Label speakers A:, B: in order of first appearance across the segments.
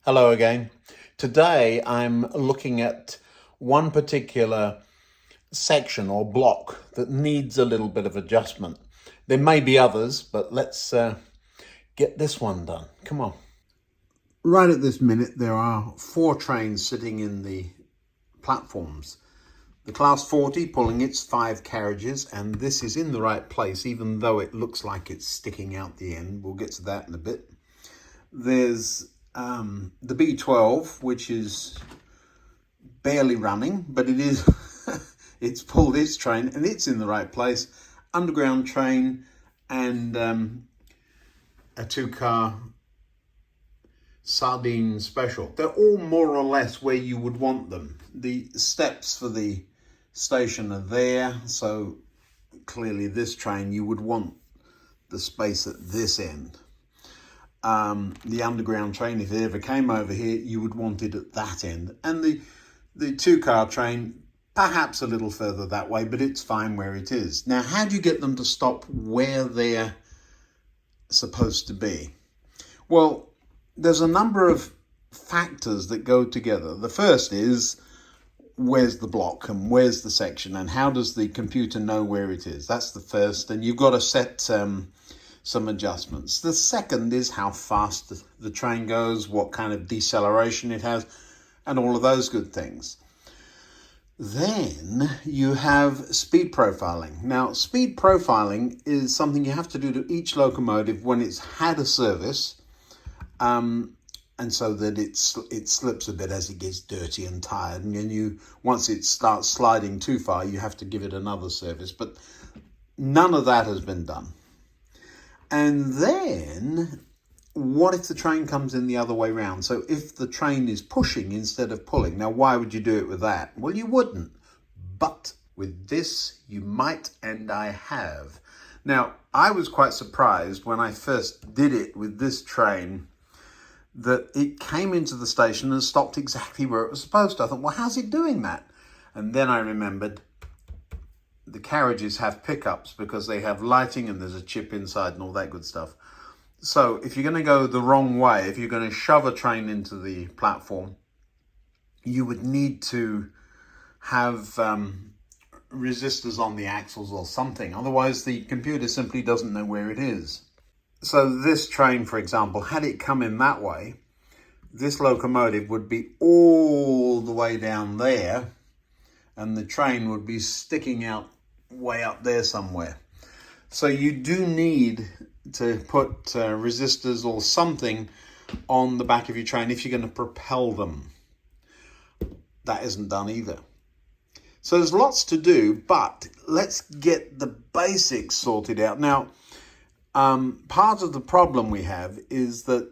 A: Hello again. Today I'm looking at one particular section or block that needs a little bit of adjustment. There may be others, but let's get this one done. Come on. Right at this minute, there are 4 trains sitting in the platforms. The Class 40 pulling its 5 carriages, and this is in the right place, even though it looks like it's sticking out the end. We'll get to that in a bit. There's the B12, which is barely running, but it is it's pulled its train and it's in the right place. Underground train and a 2-car sardine special. They're all more or less where you would want them. The steps for the station are there, so clearly this train you would want the space at this end. The underground train, if it ever came over here, you would want it at that end. And the 2-car train, perhaps a little further that way, but it's fine where it is. Now, how do you get them to stop where they're supposed to be? Well, there's a number of factors that go together. The first is, where's the block and where's the section and how does the computer know where it is? That's the first, and you've got to set some adjustments. The second is how fast the train goes, what kind of deceleration it has, and all of those good things. Then you have speed profiling. Now, speed profiling is something you have to do to each locomotive when it's had a service, and so that it slips a bit as it gets dirty and tired. And then once it starts sliding too far, you have to give it another service. But none of that has been done. And then, what if the train comes in the other way round? So if the train is pushing instead of pulling, now why would you do it with that? Well, you wouldn't. But with this, you might, and I have. Now, I was quite surprised when I first did it with this train that it came into the station and stopped exactly where it was supposed to. I thought, well, how's it doing that? And then I remembered the carriages have pickups because they have lighting and there's a chip inside and all that good stuff. So if you're going to go the wrong way, if you're going to shove a train into the platform, you would need to have resistors on the axles or something. Otherwise, the computer simply doesn't know where it is. So this train, for example, had it come in that way, this locomotive would be all the way down there and the train would be sticking out way up there somewhere. So you do need to put resistors or something on the back of your train if you're going to propel them. That isn't done either. So there's lots to do, but let's get the basics sorted out. Now, part of the problem we have is that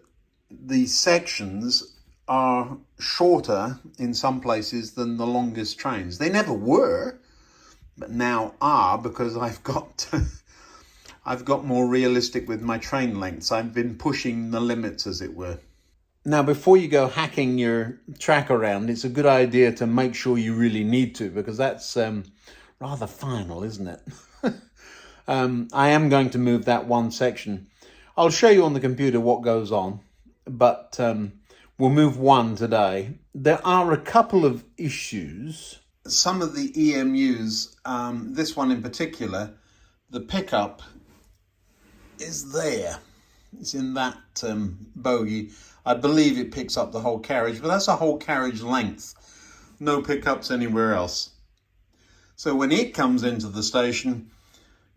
A: the sections are shorter in some places than the longest trains. They never were, but now are, because I've got more realistic with my train lengths. I've been pushing the limits, as it were. Now, before you go hacking your track around, it's a good idea to make sure you really need to, because that's rather final, isn't it? I am going to move that one section. I'll show you on the computer what goes on, but we'll move one today. There are a couple of issues. Some of the EMUs, this one in particular, the pickup is there. It's in that bogie. I believe it picks up the whole carriage, but that's a whole carriage length. No pickups anywhere else. So when it comes into the station,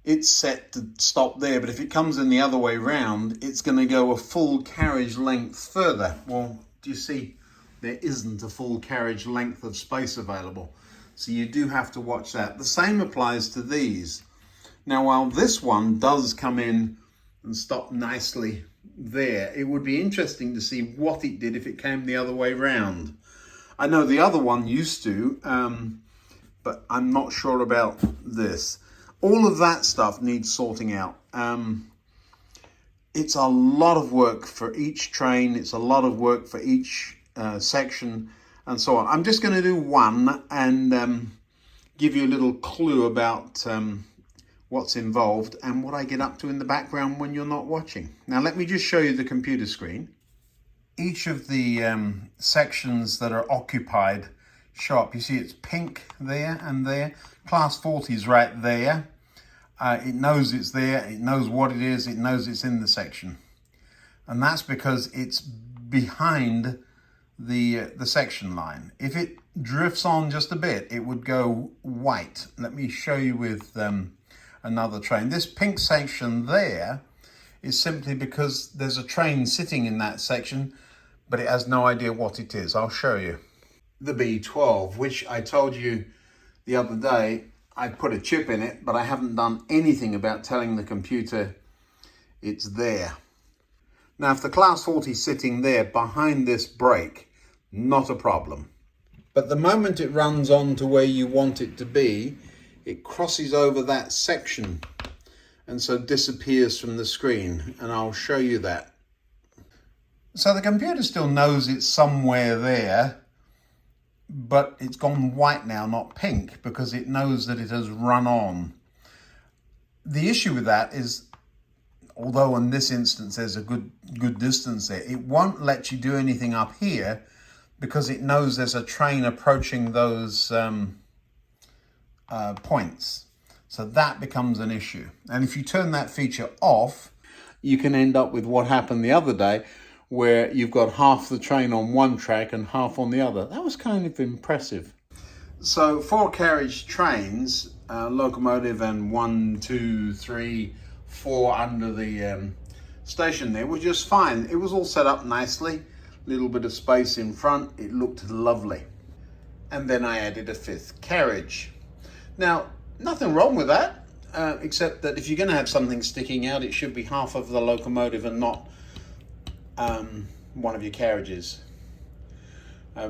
A: it's set to stop there, but if it comes in the other way round, it's going to go a full carriage length further. Well, do you see, there isn't a full carriage length of space available. So you do have to watch that. The same applies to these. Now, while this one does come in and stop nicely there, it would be interesting to see what it did if it came the other way round. I know the other one used to, but I'm not sure about this. All of that stuff needs sorting out. It's a lot of work for each train. It's a lot of work for each section and so on. I'm just going to do one and give you a little clue about what's involved and what I get up to in the background when you're not watching. Now let me just show you the computer screen. each of the sections that are occupied show up. You see it's pink there and there. Class 40 is right there. It knows it's there, it knows what it is, it knows it's in the section. And that's because it's behind the section line. If it drifts on just a bit, it would go white. Let me show you with another train. This pink section there is simply because there's a train sitting in that section, but it has no idea what it is. I'll show you. The B12, which I told you the other day, I put a chip in it, but I haven't done anything about telling the computer it's there. Now, if the class 40 is sitting there behind this brake, not a problem. But the moment it runs on to where you want it to be, it crosses over that section and so disappears from the screen, and I'll show you that. So the computer still knows it's somewhere there, but it's gone white now, not pink, because it knows that it has run on. The issue with that is, although in this instance there's a good distance there, it won't let you do anything up here because it knows there's a train approaching those points. So that becomes an issue. And if you turn that feature off, you can end up with what happened the other day, where you've got half the train on one track and half on the other. That was kind of impressive. So 4 carriage trains, locomotive and 1, 2, 3, 4 under the station there were just fine. It was all set up nicely, little bit of space in front. It looked lovely. And then I added a 5th carriage. Now, nothing wrong with that, except that if you're going to have something sticking out, it should be half of the locomotive and not one of your carriages,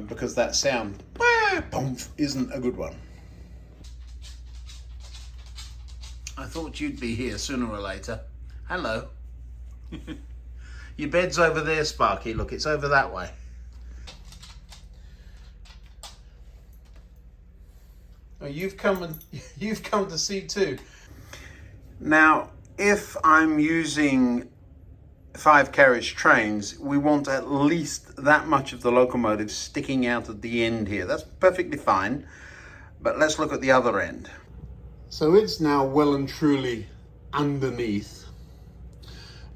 A: because that sound isn't a good one. I thought you'd be here sooner or later. Hello. Your bed's over there, Sparky. Look, it's over that way. Oh, you've come to see too. Now, if I'm using 5 carriage trains, we want at least that much of the locomotive sticking out at the end here. That's perfectly fine, but let's look at the other end. So it's now well and truly underneath.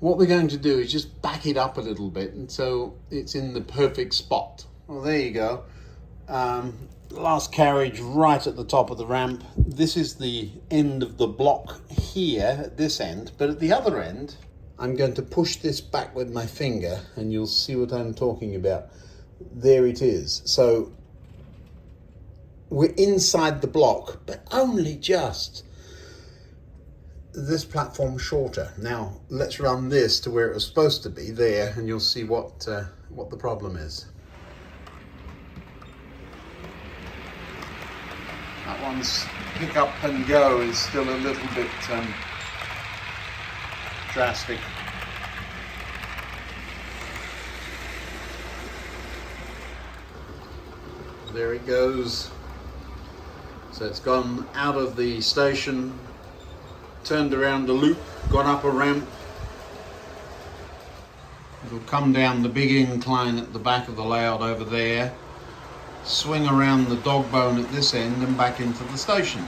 A: What we're going to do is just back it up a little bit until it's in the perfect spot. Well, there you go. Last carriage right at the top of the ramp. This is the end of the block here at this end, but at the other end, I'm going to push this back with my finger and you'll see what I'm talking about. There it is. So we're inside the block, but only just. This platform shorter. Now let's run this to where it was supposed to be there, and you'll see what the problem is. That one's pick up and go is still a little bit drastic. There it goes. So it's gone out of the station, turned around a loop, gone up a ramp. It'll come down the big incline at the back of the layout over there, swing around the dog bone at this end and back into the station.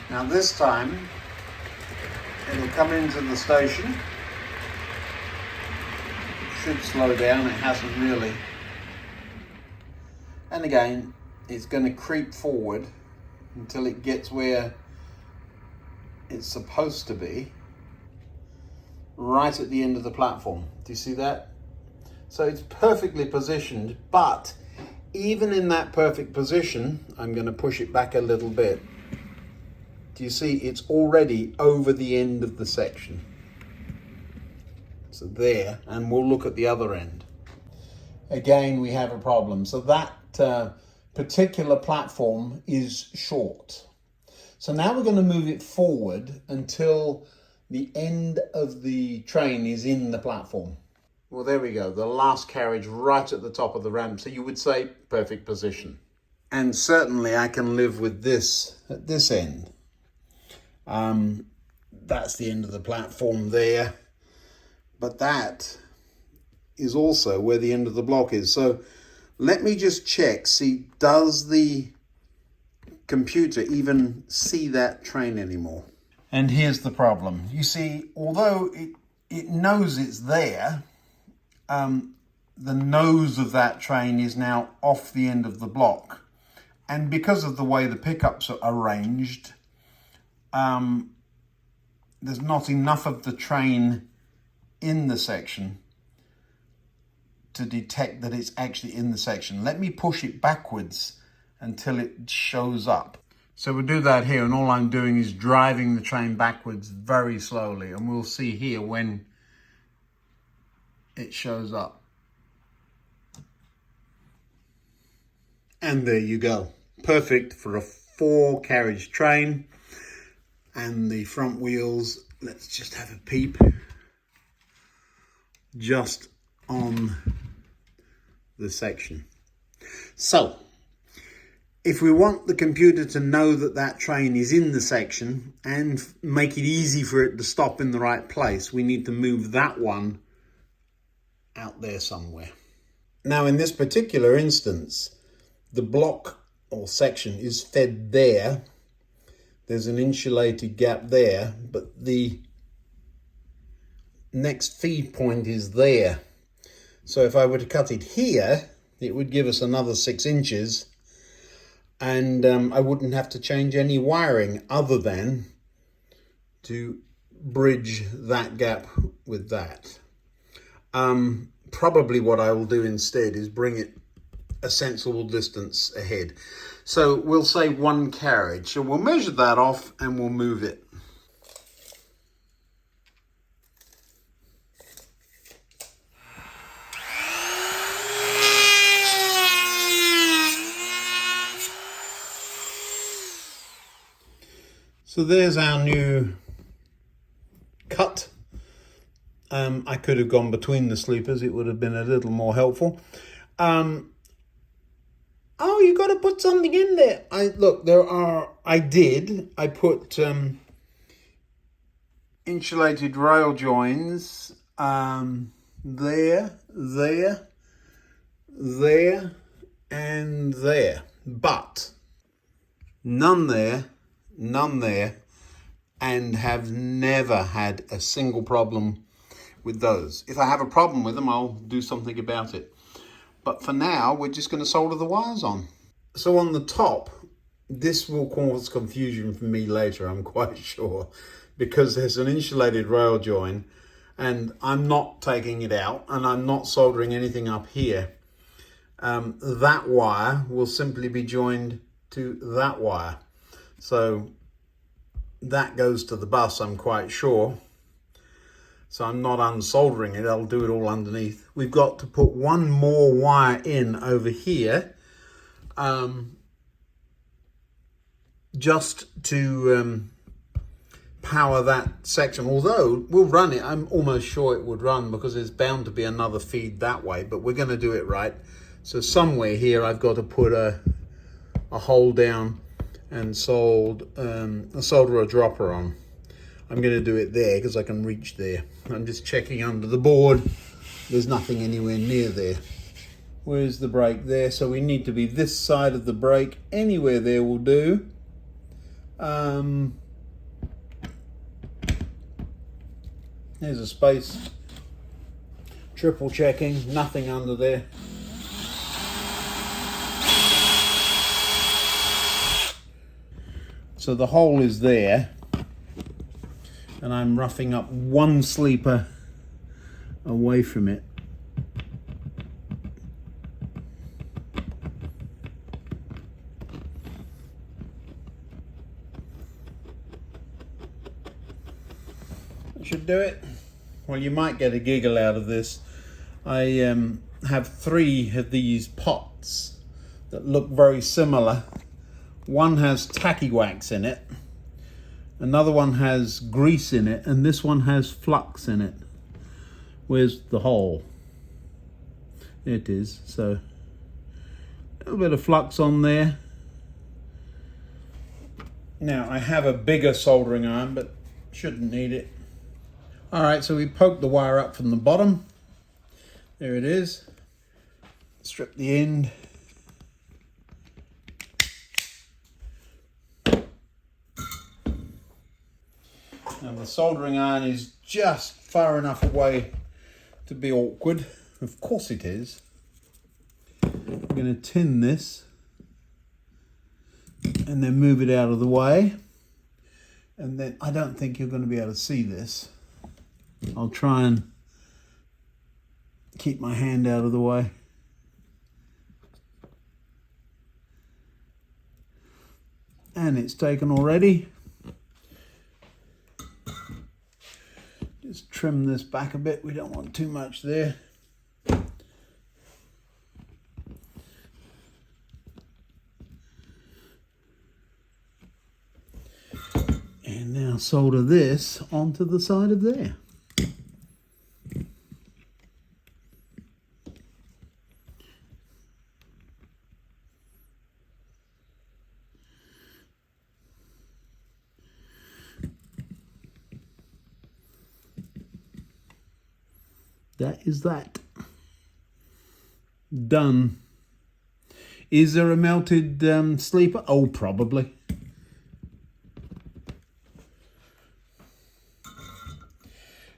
A: Now this time, it'll come into the station. Should slow down, it hasn't really. And again, it's going to creep forward until it gets where it's supposed to be, right at the end of the platform. Do you see that? So it's perfectly positioned, but even in that perfect position, I'm going to push it back a little bit. Do you see it's already over the end of the section? So there, and we'll look at the other end. Again, we have a problem. So that particular platform is short. So now we're going to move it forward until the end of the train is in the platform. Well, there we go. The last carriage right at the top of the ramp. So you would say perfect position. And certainly I can live with this at this end. That's the end of the platform there. But that is also where the end of the block is. So let me just check, see, does the computer even see that train anymore? And here's the problem. You see, although it knows it's there, the nose of that train is now off the end of the block. And because of the way the pickups are arranged, there's not enough of the train in the section to detect that it's actually in the section. Let me push it backwards until it shows up. So we'll do that here, and all I'm doing is driving the train backwards very slowly, and we'll see here when it shows up. And there you go. Perfect for a 4-carriage train. And the front wheels, let's just have a peep, just on the section. So, if we want the computer to know that that train is in the section and make it easy for it to stop in the right place, we need to move that one out there somewhere. Now, in this particular instance, the block or section is fed there. There's an insulated gap there, but the next feed point is there. So if I were to cut it here, it would give us another 6 inches, and I wouldn't have to change any wiring other than to bridge that gap with that. Probably what I will do instead is bring it a sensible distance ahead. So we'll say 1 carriage. So we'll measure that off and we'll move it. So there's our new cut. I could have gone between the sleepers. It would have been a little more helpful. Oh, you got to put something in there. I put insulated rail joins there, and there. But none there, and have never had a single problem with those. If I have a problem with them, I'll do something about it. But for now, we're just going to solder the wires on. So on the top, this will cause confusion for me later, I'm quite sure, because there's an insulated rail join and I'm not taking it out and I'm not soldering anything up here. That wire will simply be joined to that wire. So that goes to the bus, I'm quite sure. So I'm not unsoldering it, I'll do it all underneath. We've got to put one more wire in over here, just to power that section. Although we'll run it, I'm almost sure it would run because there's bound to be another feed that way, but we're going to do it right. So somewhere here I've got to put a hole down and solder a dropper on. I'm going to do it there because I can reach there. I'm just checking under the board. There's nothing anywhere near there. Where's the brake? There. So we need to be this side of the brake. Anywhere there will do. There's a space. Triple checking. Nothing under there. So the hole is there. And I'm roughing up one sleeper away from it. That should do it. Well, you might get a giggle out of this. I have 3 of these pots that look very similar. One has tacky wax in it. Another one has grease in it, and this one has flux in it. Where's the hole? There it is. So a little bit of flux on there. Now I have a bigger soldering iron, but shouldn't need it. All right, so we poked the wire up from the bottom. There it is. Strip the end. And the soldering iron is just far enough away to be awkward. Of course it is. I'm going to tin this and then move it out of the way. And then I don't think you're going to be able to see this. I'll try and keep my hand out of the way. And it's taken already. Just trim this back a bit. We don't want too much there. And now solder this onto the side of there. That is that. Done. Is there a melted sleeper? Oh, probably.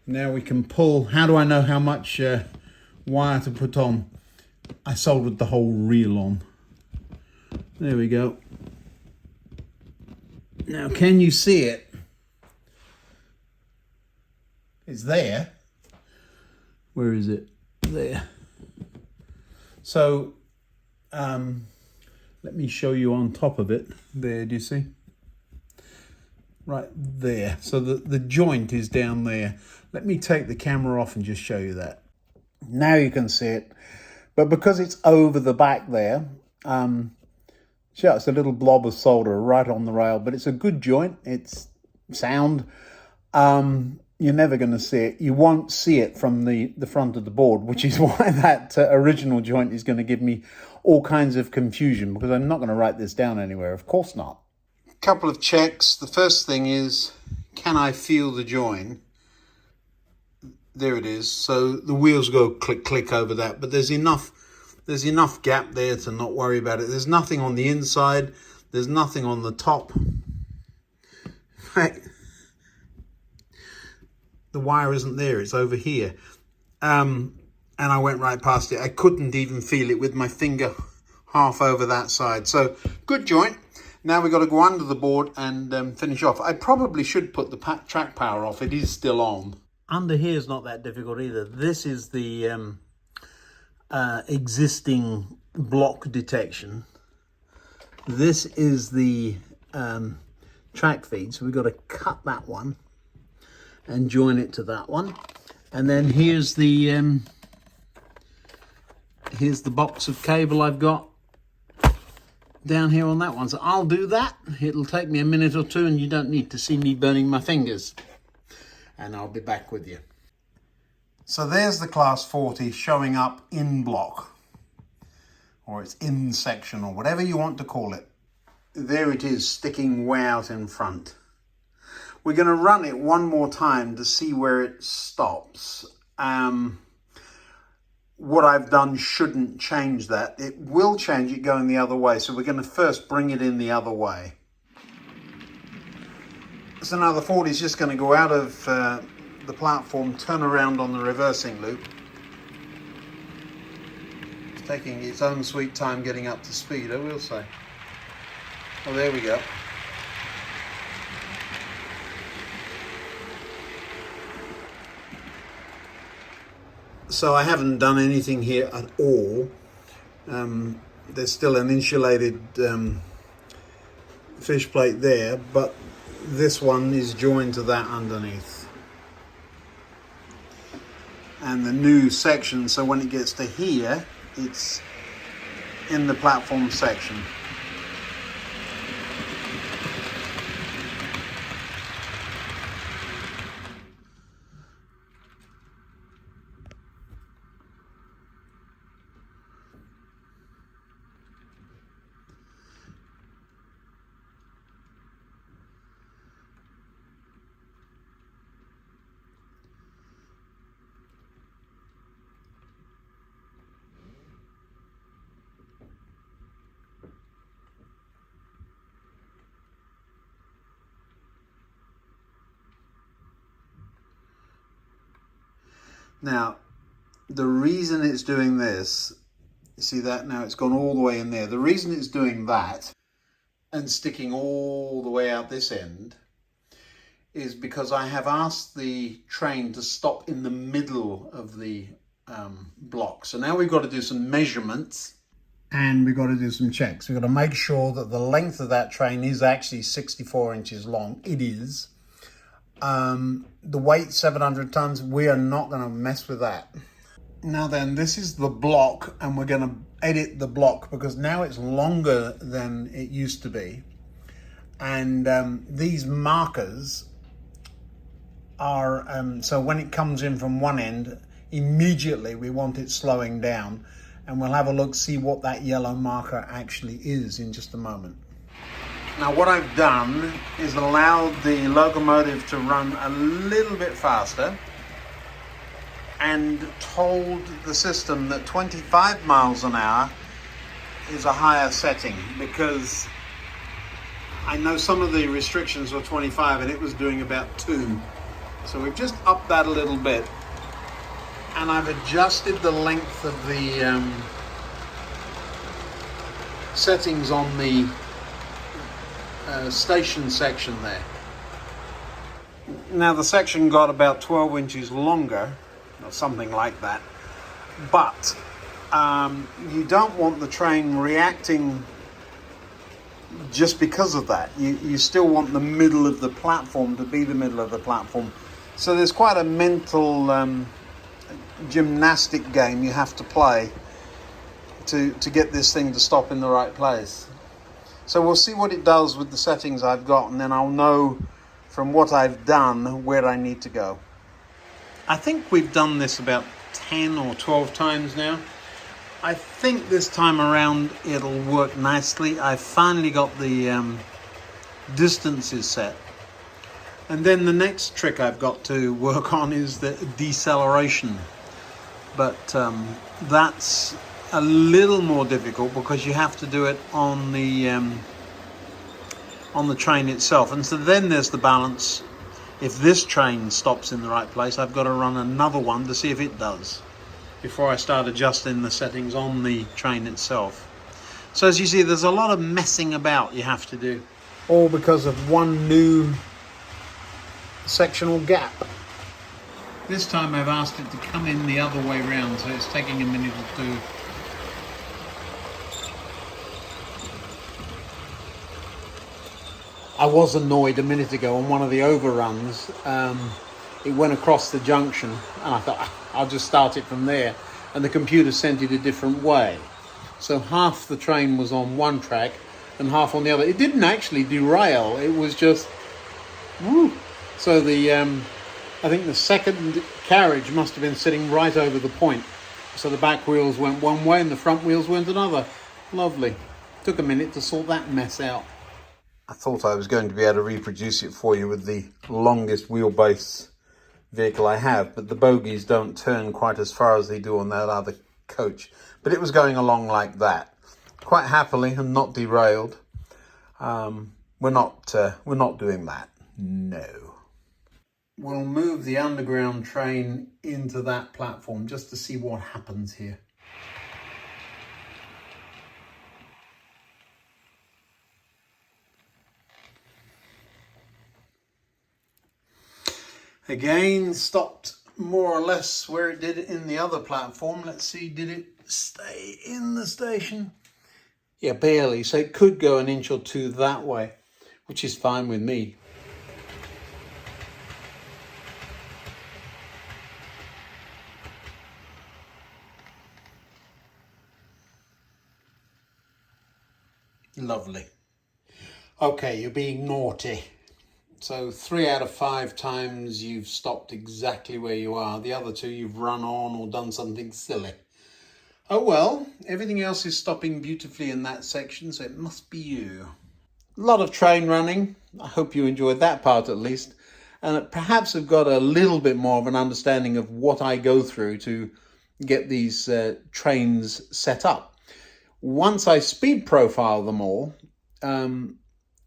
A: Now we can pull. How do I know how much wire to put on? I soldered the whole reel on. There we go. Now, can you see it? It's there. Where is it? There. So, let me show you on top of it. There, do you see? Right there. So the joint is down there. Let me take the camera off and just show you that. Now you can see it. But because it's over the back there, yeah, it's a little blob of solder right on the rail, but it's a good joint. It's sound. You're never going to see it. You won't see it from the front of the board, which is why that original joint is going to give me all kinds of confusion, because I'm not going to write this down anywhere. Of course not. Couple of checks. The first thing is, can I feel the join? There it is. So the wheels go click, click over that, but there's enough gap there to not worry about it. There's nothing on the inside. There's nothing on the top. Right. The wire isn't there, it's over here. And I went right past it. I couldn't even feel it with my finger half over that side. So, good joint. Now we've got to go under the board and finish off. I probably should put the track power off. It is still on. Under here is not that difficult either. This is the existing block detection. This is the track feed. So we've got to cut that one and join it to that one, and then here's the box of cable I've got down here on that one. So I'll do that. It'll take me a minute or two, and you don't need to see me burning my fingers, and I'll be back with you. So there's the Class 40 showing up in block, or it's in section, or whatever you want to call it. There it is, sticking way out in front. We're going to run it one more time to see where it stops. What I've done shouldn't change that. It will change it going the other way. So we're going to first bring it in the other way. So now the 40 is just going to go out of the platform, turn around on the reversing loop. It's taking its own sweet time getting up to speed, I will say. Oh, there we go. So I haven't done anything here at all. There's still an insulated fish plate there, but this one is joined to that underneath. And the new section, so when it gets to here, it's in the platform section. Now, the reason it's doing this, you see that now it's gone all the way in there. The reason it's doing that and sticking all the way out this end is because I have asked the train to stop in the middle of the block. So now we've got to do some measurements and we've got to do some checks. We've got to make sure that the length of that train is actually 64 inches long. It is. The weight, 700 tons, we are not going to mess with that. Now then, this is the block, and we're going to edit the block because now it's longer than it used to be. And these markers are, so when it comes in from one end, immediately we want it slowing down. And we'll have a look, see what that yellow marker actually is in just a moment. Now what I've done is allowed the locomotive to run a little bit faster and told the system that 25 miles an hour is a higher setting, because I know some of the restrictions were 25 and it was doing about 2. So we've just upped that a little bit, and I've adjusted the length of the settings on the station section there. Now the section got about 12 inches longer, or something like that, but you don't want the train reacting just because of that. You still want the middle of the platform to be the middle of the platform. So there's quite a mental gymnastic game you have to play to get this thing to stop in the right place. So we'll see what it does with the settings I've got, and then I'll know from what I've done where I need to go. I think we've done this about 10 or 12 times now. I think this time around it'll work nicely. I finally got the distances set. And then the next trick I've got to work on is the deceleration. But that's a little more difficult because you have to do it on the train itself. And so then there's the balance. If this train stops in the right place, I've got to run another one to see if it does before I start adjusting the settings on the train itself. So as you see, there's a lot of messing about you have to do, all because of one new sectional gap. This time I've asked it to come in the other way round, so it's taking a minute or two. I was annoyed a minute ago on one of the overruns. It went across the junction and I thought, I'll just start it from there. And the computer sent it a different way. So half the train was on one track and half on the other. It didn't actually derail, it was just, woo. So I think the second carriage must have been sitting right over the point. So the back wheels went one way and the front wheels went another. Lovely. Took a minute to sort that mess out. I thought I was going to be able to reproduce it for you with the longest wheelbase vehicle I have, but the bogies don't turn quite as far as they do on that other coach. But it was going along like that, quite happily and not derailed. We're not doing that. No. We'll move the underground train into that platform just to see what happens here. Again, stopped more or less where it did in the other platform. Let's see, did it stay in the station? Yeah, barely. So it could go an inch or two that way, which is fine with me. Lovely. Okay, you're being naughty. So 3 out of 5 times you've stopped exactly where you are. The other 2 you've run on or done something silly. Oh well, everything else is stopping beautifully in that section, so it must be you. A lot of train running. I hope you enjoyed that part at least. And perhaps have got a little bit more of an understanding of what I go through to get these trains set up. Once I speed profile them all,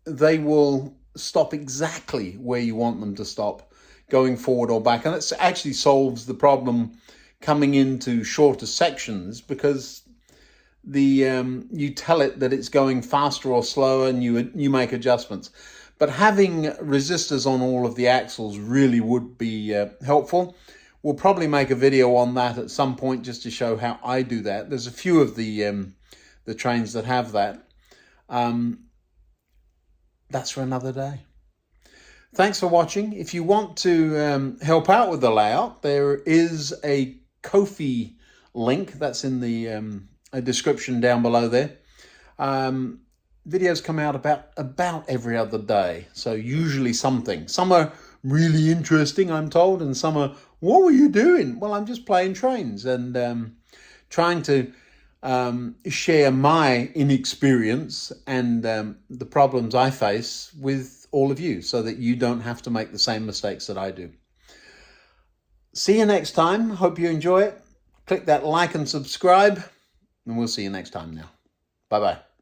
A: they will stop exactly where you want them to stop. going forward or back. And it actually solves the problem coming into shorter sections, because you tell it that it's going faster or slower, and you make adjustments. But having resistors on all of the axles really would be helpful. We'll probably make a video on that at some point just to show how I do that. There's a few of the trains that have that. That's for another day. Thanks for watching. If you want to help out with the layout, there is a Ko-fi link that's in the description down below there. Videos come out about every other day, so usually something. Some are really interesting, I'm told, and some are, what were you doing? Well, I'm just playing trains and trying to share my inexperience and the problems I face with all of you, so that you don't have to make the same mistakes that I do. See you next time. Hope you enjoy it. Click that like and subscribe, and we'll see you next time now. Bye-bye.